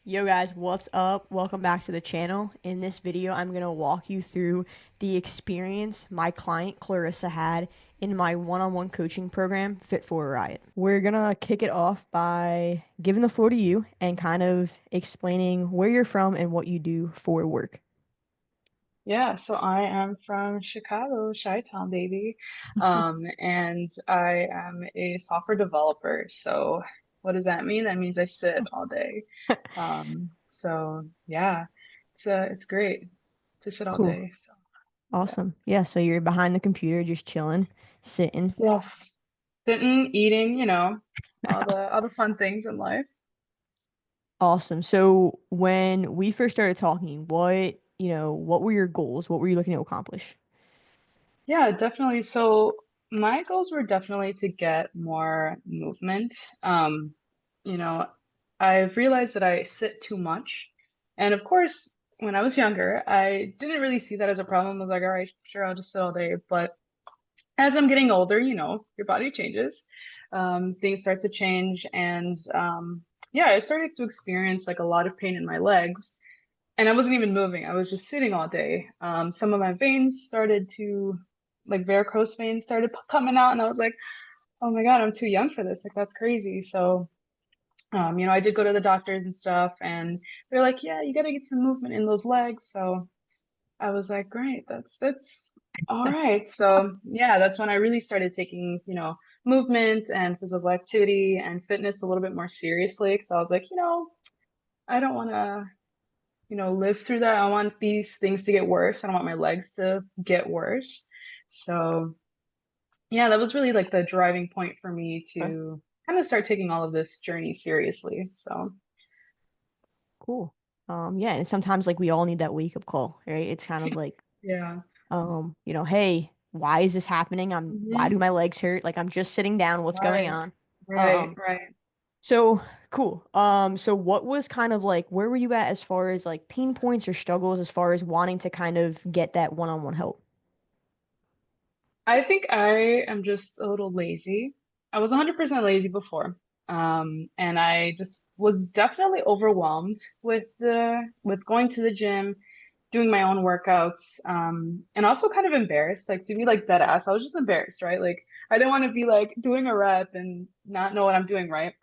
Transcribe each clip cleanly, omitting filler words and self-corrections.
Yo guys, what's up? Welcome back to the channel. In this video, I'm going to walk you through the experience my client Clarissa had in my one-on-one coaching program, Fit for a Riot. We're going to kick it off by giving the floor to you and kind of explaining where you're from and what you do for work. Yeah, so I am from Chicago, Chi-Town, baby. And I am a software developer. So what does that mean? That means I sit all day. So yeah, it's great to sit all Cool. day. So yeah. Awesome. Yeah, so you're behind the computer just chilling, sitting. Yes. Sitting, eating, all the fun things in life. Awesome. So when we first started talking, what were your goals? What were you looking to accomplish? Yeah, definitely. So my goals were definitely to get more movement. You know, I've realized that I sit too much. And of course, when I was younger, I didn't really see that as a problem. I was like, all right, sure, I'll just sit all day. But as I'm getting older, your body changes. Things start to change. And yeah, I started to experience like a lot of pain in my legs. And I wasn't even moving. I was just sitting all day. Some of my veins started to, like varicose veins started coming out, and I was like, oh my God, I'm too young for this. Like that's crazy. So, I did go to the doctors and stuff, and they're like, yeah, you got to get some movement in those legs. So I was like, great, that's all right. So yeah, that's when I really started taking, movement and physical activity and fitness a little bit more seriously. Because I was like, I don't want to live through that. I want these things to get worse. I don't want my legs to get worse. So, yeah, that was really like the driving point for me Okay. to kind of start taking all of this journey seriously. So, Cool. Yeah, and sometimes like we all need that wake up call, right? It's kind of like, yeah. hey, why is this happening? Why do Hmm. my legs hurt? Like I'm just sitting down. What's going Right, on? right, Um, right. so cool. So what was kind of like, where were you at as far as like pain points or struggles as far as wanting to kind of get that one-on-one help? I think I am just a little lazy. I was 100% lazy before. And I just was definitely overwhelmed with going to the gym, doing my own workouts, and also kind of embarrassed, like to be like dead ass. I was just embarrassed, right? Like I didn't want to be like doing a rep and not know what I'm doing, right?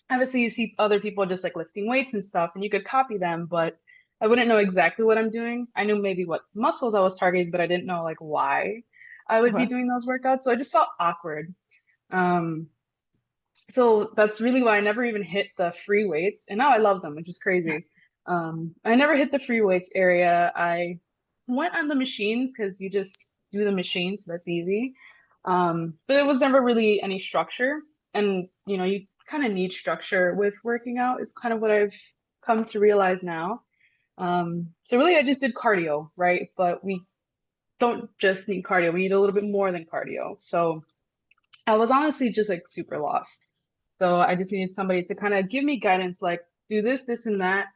Obviously, you see other people just like lifting weights and stuff, and you could copy them, but I wouldn't know exactly what I'm doing. I knew maybe what muscles I was targeting, but I didn't know like why I would be Okay. doing those workouts. So I just felt awkward. Um, so that's really why I never even hit the free weights. And now I love them, which is crazy. I never hit the free weights area. I went on the machines because you just do the machines, so that's easy. But it was never really any structure. And, you kind of need structure with working out, is kind of what I've come to realize now. So really, I just did cardio, right? But we don't just need cardio, we need a little bit more than cardio. So, I was honestly just like super lost. So I just needed somebody to kind of give me guidance, like do this, this, and that,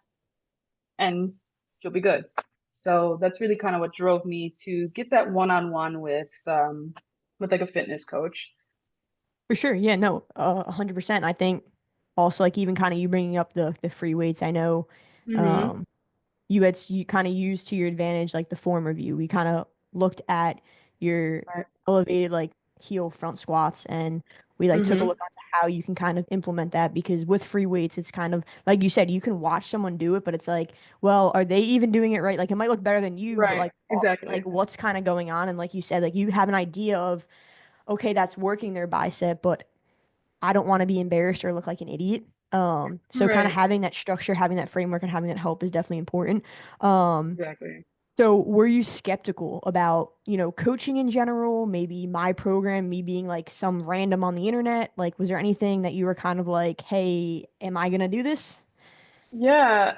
and you'll be good. So that's really kind of what drove me to get that one-on-one with like a fitness coach. For sure. Yeah, no, 100%. I think also like even kind of you bringing up the free weights. I know, Mm-hmm. um, you kind of used to your advantage like the form review. We kind of looked at your Right. elevated like heel front squats and we like took a Mm-hmm. look onto how you can kind of implement that because with free weights it's kind of like you said you can watch someone do it but it's like well are they even doing it right like it might look better than you but Right. like Exactly. what's kind of going on and like you said like you have an idea of okay that's working their bicep but I don't want to be embarrassed or look like an idiot. So kind of Right. having that structure, having that framework, and having that help is definitely important. Um, Exactly. so were you skeptical about, coaching in general, maybe my program, me being like some random on the internet? Like, was there anything that you were kind of like, hey, am I gonna do this? Yeah,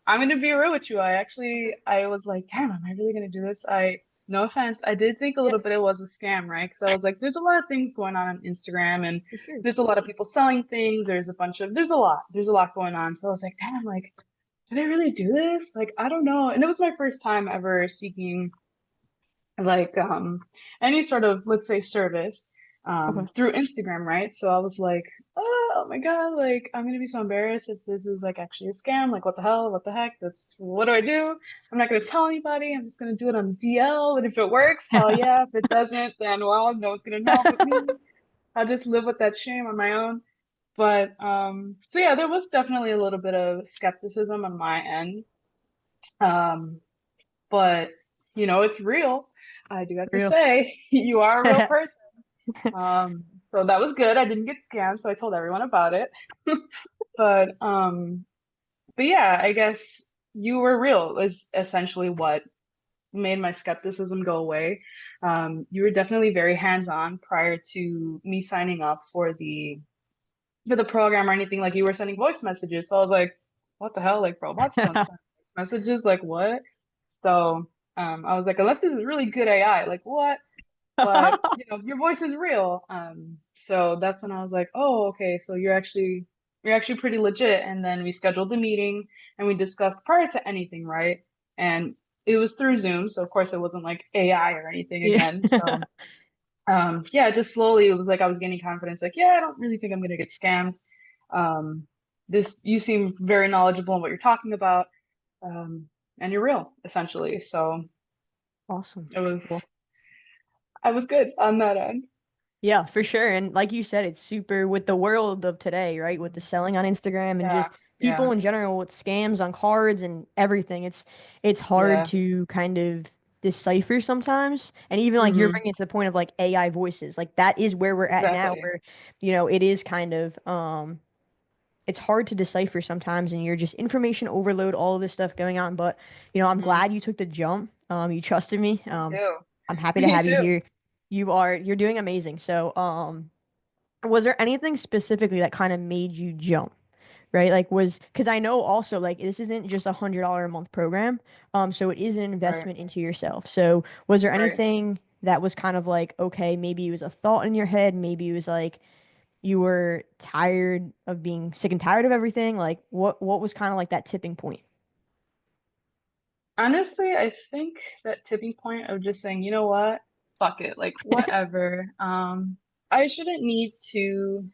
I'm gonna be real with you. I was like, damn, am I really gonna do this? No offense, I did think a Yeah, little bit it was a scam, right? Because I was like, there's a lot of things going on Instagram, and for sure. there's a lot of people selling things. There's a lot going on. So I was like, damn, like, did I really do this? Like, I don't know. And it was my first time ever seeking like any sort of, let's say, service. Okay. through Instagram, right? So I was like, oh my God, like I'm gonna be so embarrassed if this is like actually a scam. Like, what the hell? What the heck? That's what do I do? I'm not gonna tell anybody. I'm just gonna do it on DL. And if it works, hell yeah. If it doesn't, then well, no one's gonna know but me. I'll just live with that shame on my own. But so yeah, there was definitely a little bit of skepticism on my end. Um, but it's real. I do have to Real. say, you are a real person. So that was good. I didn't get scammed, so I told everyone about it. But but yeah, I guess you were real is essentially what made my skepticism go away. You were definitely very hands-on prior to me signing up for the program or anything. Like, you were sending voice messages. So I was like, what the hell? Like, robots don't send voice messages? Like, what? So I was like, unless this is really good AI, like what? But your voice is real. So that's when I was like, oh, okay, so you're actually pretty legit. And then we scheduled the meeting and we discussed prior to anything, right? And it was through Zoom, so of course it wasn't like AI or anything Yeah. again. So yeah, just slowly it was like I was gaining confidence, like, yeah, I don't really think I'm gonna get scammed. Um, this you seem very knowledgeable in what you're talking about, and you're real, essentially. So Awesome. it was Cool. I was good on that end. Yeah, for sure. And like you said, it's super with the world of today, right? With the selling on Instagram and Yeah, just yeah, people in general with scams on cards and everything. It's hard yeah. to kind of decipher sometimes. And even like you're Hmm. bringing it to the point of like AI voices. Like that is where we're at now, Exactly. where, it is kind of it's hard to decipher sometimes and you're just information overload, all of this stuff going on. But, I'm Hmm. glad you took the jump. You trusted me. Me too. I'm happy to Me have you too. here. You're doing amazing. So, was there anything specifically that kind of made you jump, right? Like because I know also like this isn't just $100 a month program. So it is an Right, investment into yourself. So was there right. anything that was kind of like, okay, maybe it was a thought in your head, maybe it was like you were tired of being sick and tired of everything? Like what was kind of like that tipping point? Honestly, I think that tipping point of just saying, you know what? Fuck it. Like, whatever. I shouldn't need to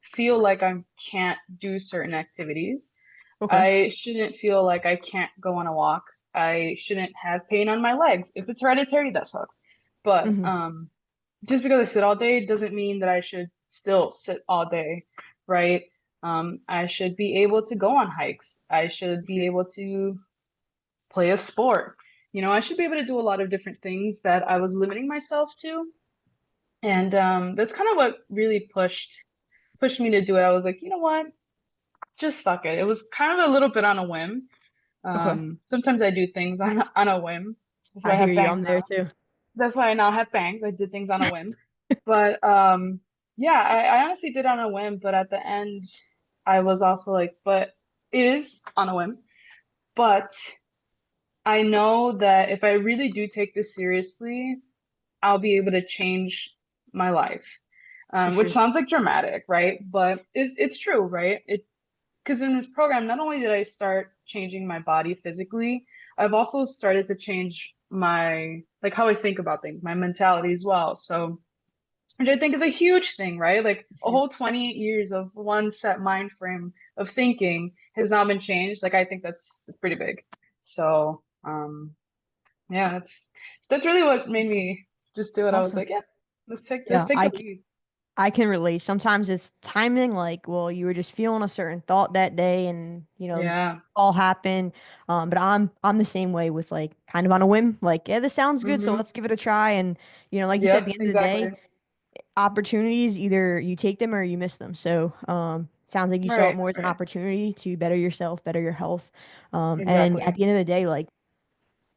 feel like I can't do certain activities. Okay. I shouldn't feel like I can't go on a walk. I shouldn't have pain on my legs. If it's hereditary, that sucks. But Hmm. just because I sit all day doesn't mean that I should still sit all day, right? I should be able to go on hikes. I should be able to play a sport. I should be able to do a lot of different things that I was limiting myself to. And that's kind of what really pushed me to do it. I was like, you know what? Just fuck it. It was kind of a little bit on a whim. Okay. Sometimes I do things on a whim. That's why I I hear have you. bangs I'm there now. too. That's why I now have bangs. I did things on a whim. But yeah, I honestly did on a whim, but at the end I was also like, but it is on a whim. But I know that if I really do take this seriously, I'll be able to change my life. For Which sure. sounds like dramatic, right? But it's true, right? Because in this program, not only did I start changing my body physically, I've also started to change my like how I think about things, my mentality as well. So, which I think is a huge thing, right? Like For a sure. whole 28 years of one set mind frame of thinking has now been changed. Like, I think that's pretty big. So, yeah, that's really what made me just do it. I was Awesome. like, yeah, let's Yeah, take the lead. I can relate. Sometimes it's timing, like, well, you were just feeling a certain thought that day and, Yeah. all happened. But I'm the same way with like kind of on a whim, like, yeah, this sounds good, so Mm-hmm. let's give it a try. And, like you said, at the Yep, end of the day, exactly. opportunities, either you take them or you miss them. So, sounds like you saw it Right, more as an right. opportunity to better yourself, better your health. And at Exactly. the end of the day, like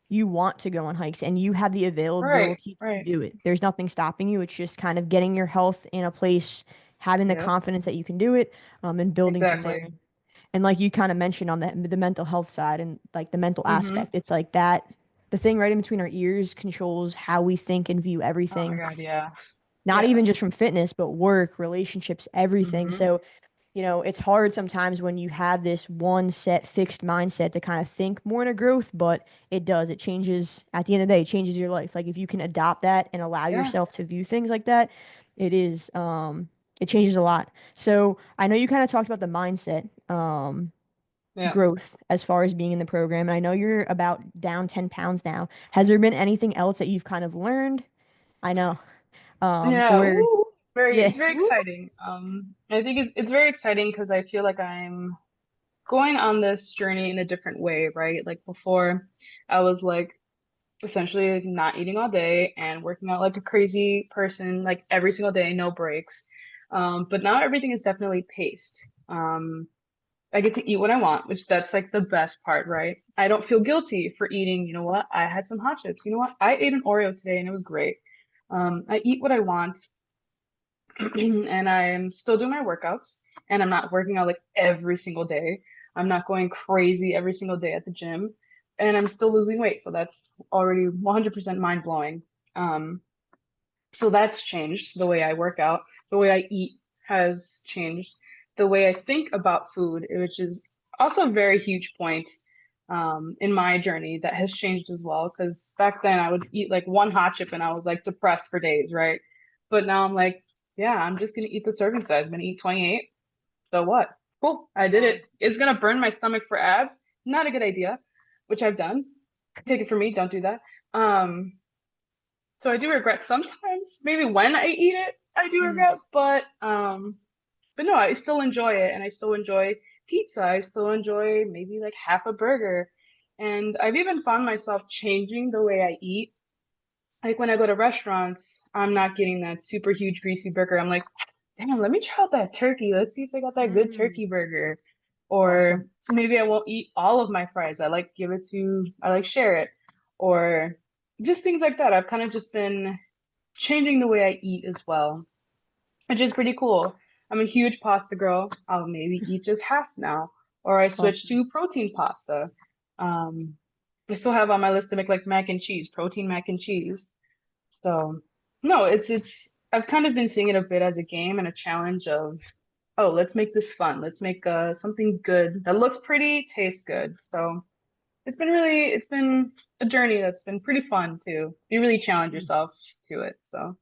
you want to go on hikes and you have the Right, availability to right. do it. There's nothing stopping you. It's just kind of getting your health in a place, having the Yep, confidence that you can do it, and building from there. exactly. And like you kind of mentioned on the mental health side and like the mental Mm-hmm. aspect, it's like that the thing right in between our ears controls how we think and view Oh my everything, God, yeah. not Yeah. even just from fitness, but work, relationships, everything. Mm-hmm. So it's hard sometimes when you have this one set fixed mindset to kind of think more in a growth, but it does. It changes at the end of the day, it changes your life. Like if you can adopt that and allow Yeah. yourself to view things like that, It is. It changes a lot. So I know you kind of talked about the mindset Yeah. growth as far as being in the program, and I know you're about down 10 pounds now. Has there been anything else that you've kind of learned? I know. Yeah, Or woo, yeah. it's very Woo. exciting. I think it's very exciting because I feel like I'm going on this journey in a different way, right? Like before, I was like essentially like, not eating all day and working out like a crazy person, like every single day, no breaks. But now everything is definitely paced. I get to eat what I want, which that's like the best part, right? I don't feel guilty for eating. You know what? I had some hot chips. You know what? I ate an Oreo today and it was great. I eat what I want and I'm still doing my workouts and I'm not working out like every single day. I'm not going crazy every single day at the gym and I'm still losing weight. So that's already 100% mind blowing. Um, so that's changed the way I work out, the way I eat has changed, the way I think about food, which is also a very huge point in my journey that has changed as well. Because back then I would eat like one hot chip and I was like depressed for days, right? But now I'm like, yeah, I'm just gonna eat the serving size. I'm gonna eat 28. So what? Cool, I did it. It's gonna burn my stomach for abs. Not a good idea, which I've done. Take it from me, don't do that. Um, so I do regret sometimes. Maybe when I eat it, I do Mm. regret, but no, I still enjoy it and I still enjoy pizza. I still enjoy maybe like half a burger. And I've even found myself changing the way I eat. Like when I go to restaurants, I'm not getting that super huge greasy burger. I'm like, damn, let me try out that turkey. Let's see if they got that good Mm. turkey burger. Awesome. Or maybe I won't eat all of my fries. I like share it. Or just things like that. I've kind of just been changing the way I eat as well, which is pretty cool. I'm a huge pasta girl. I'll maybe eat just half now, or I switch Awesome. to protein pasta. Um, I still have on my list to make like mac and cheese, protein mac and cheese. So, no, it's I've kind of been seeing it a bit as a game and a challenge of, oh, let's make this fun. Let's make something good that looks pretty, tastes good. So it's been a journey that's been pretty fun too. You really challenge yourself to it. So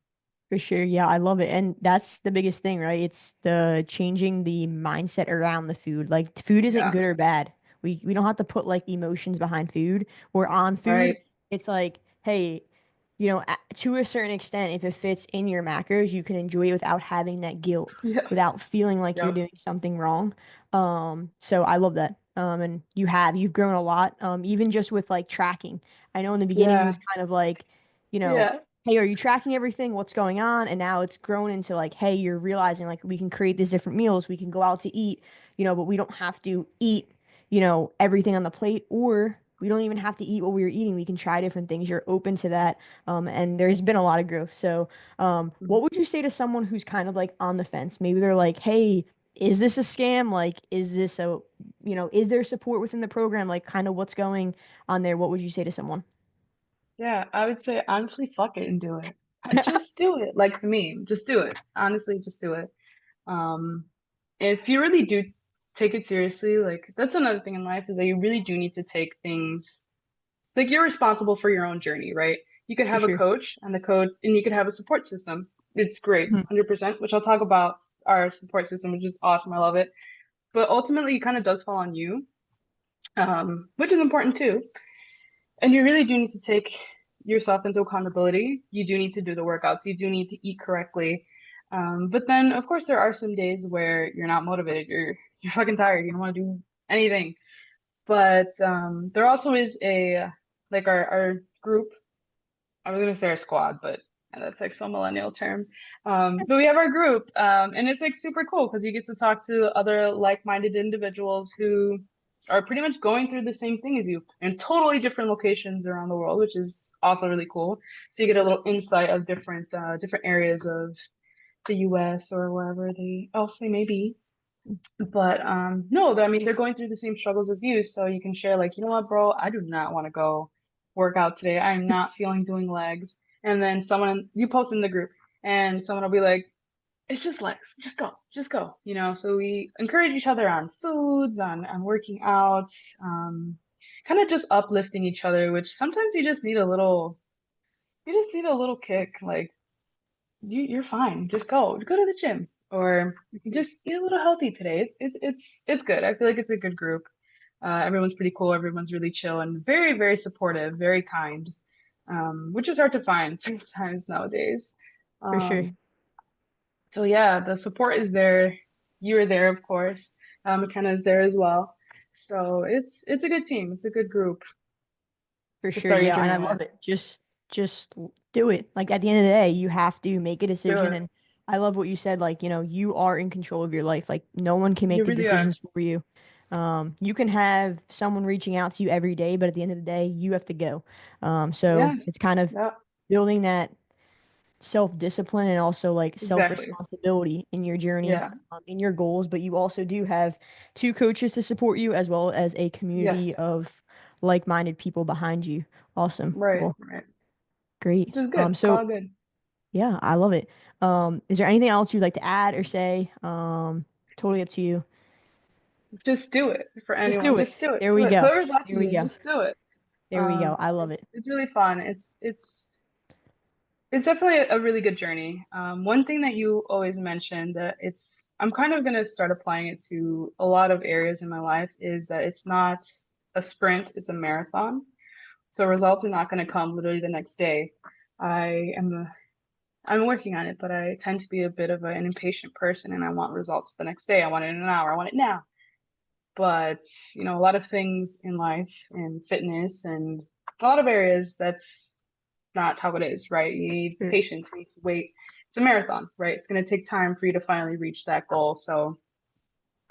For sure. Yeah, I love it. And that's the biggest thing, right? It's the changing the mindset around the food. Like food isn't yeah, good or bad. We don't have to put like emotions behind food. We're on food. right. It's like, hey, to a certain extent, if it fits in your macros, you can enjoy it without having that guilt, Yeah. without feeling like you're Yep. doing something wrong. So I love that. And you've grown a lot. Even just with like tracking. I know in the beginning it Yeah. was kind of like, you know, Yeah. hey, are you tracking everything? What's going on? And now it's grown into like, hey, you're realizing like we can create these different meals. We can go out to eat, but we don't have to eat, everything on the plate, or we don't even have to eat what we were eating. We can try different things. You're open to that. And there's been a lot of growth. So, what Mhm. would you say to someone who's kind of like on the fence? Maybe they're like, hey, is this a scam? Like, is this is there support within the program? Like, kind of what's going on there? What would you say to someone? Yeah, I would say honestly, fuck it and do it. Just do it. Like the meme, just do it. Honestly, just do it. Um, if you really do take it seriously, like that's another thing in life is that you really do need to take things like you're responsible for your own journey, right? You could For have a sure. coach and you could have a support system. It's great, 100%, which I'll talk about our support system, which is awesome. I love it. But ultimately, it kind of does fall on you, which is important too. And you really do need to take yourself into accountability. You do need to do the workouts. You do need to eat correctly. But then, of course, there are some days where you're not motivated. You're fucking tired. You don't want to do anything. But there also is a like our group. I was gonna say our squad, but that's like so millennial term. But we have our group, and it's like super cool because you get to talk to other like-minded individuals who are pretty much going through the same thing as you in totally different locations around the world, which is also really cool. So you get a little insight of different areas of the US or wherever else they may be. But no, I mean they're going through the same struggles as you, so you can share like, you know what, bro, I do not want to go work out today. I'm not feeling doing legs. And then someone you post in the group and someone will be like, it's just legs. Just go. So we encourage each other on foods, on working out, kind of just uplifting each other, which sometimes you just need a little kick. Like you're fine. Just go to the gym, or just eat a little healthy today. It's good. I feel like it's a good group. Everyone's pretty cool. Everyone's really chill and very, very supportive, very kind, which is hard to find sometimes nowadays. For sure. Um, so yeah, the support is there. You are there, of course. McKenna is there as well. So it's a good team. It's a good group For to sure. start your Yeah, and I journey with. love it. Just do it. Like at the end of the day, you have to make a Do decision, it. and I love what you said, like, you are in control of your life. Like no one can make You the really are. decisions for you. You can have someone reaching out to you every day, but at the end of the day, you have to go. So Yeah. it's kind of Yeah. building that self-discipline and also like Exactly. self-responsibility in your journey, Yeah. in your goals, but you also do have two coaches to support you as well as a community Yes. of like-minded people behind you. Awesome. Right. Well, Right. great. Which is good. So All good. yeah, I love it. Is there anything else you'd like to add or say? Totally up to you. Just do it for Just anyone. do it. Just do it. There Do we it. go. Whoever's There watching we you, go. just do it. There we go. I love it. It's really fun. It's definitely a really good journey. One thing that you always mentioned that I'm kind of gonna start applying it to a lot of areas in my life is that it's not a sprint, it's a marathon. So results are not gonna come literally the next day. I am a, I'm working on it, but I tend to be a bit of an impatient person and I want results the next day. I want it in an hour. I want it now. But, a lot of things in life and fitness and a lot of areas, that's not how it is, right? You need Sure. patience, you need to wait. It's a marathon, right? It's going to take time for you to finally reach that goal. So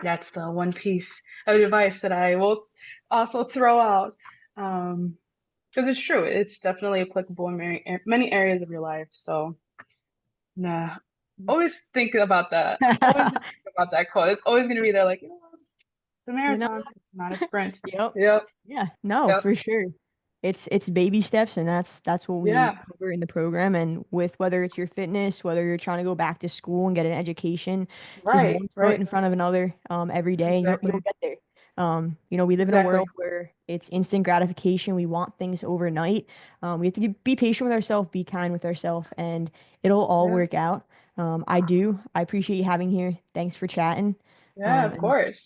that's the one piece of advice that I will also throw out. Because it's true, it's definitely applicable in many areas of your life. So, nah, always think about that. Always think about that quote. It's always going to be there, like, it's a You know marathon. It's not a sprint. Yep. Yep. Yeah. No, Yep. for sure. It's baby steps, and that's what we Yeah. cover in the program. And with whether it's your fitness, whether you're trying to go back to school and get an education, just Right. one foot Right. in front of another, every day, and you'll Exactly. get there. We live in a Exactly. world where it's instant gratification. We want things overnight. We have to be patient with ourselves, be kind with ourselves, and it'll all Yeah. work out. I appreciate you having here. Thanks for chatting. Yeah, of And course.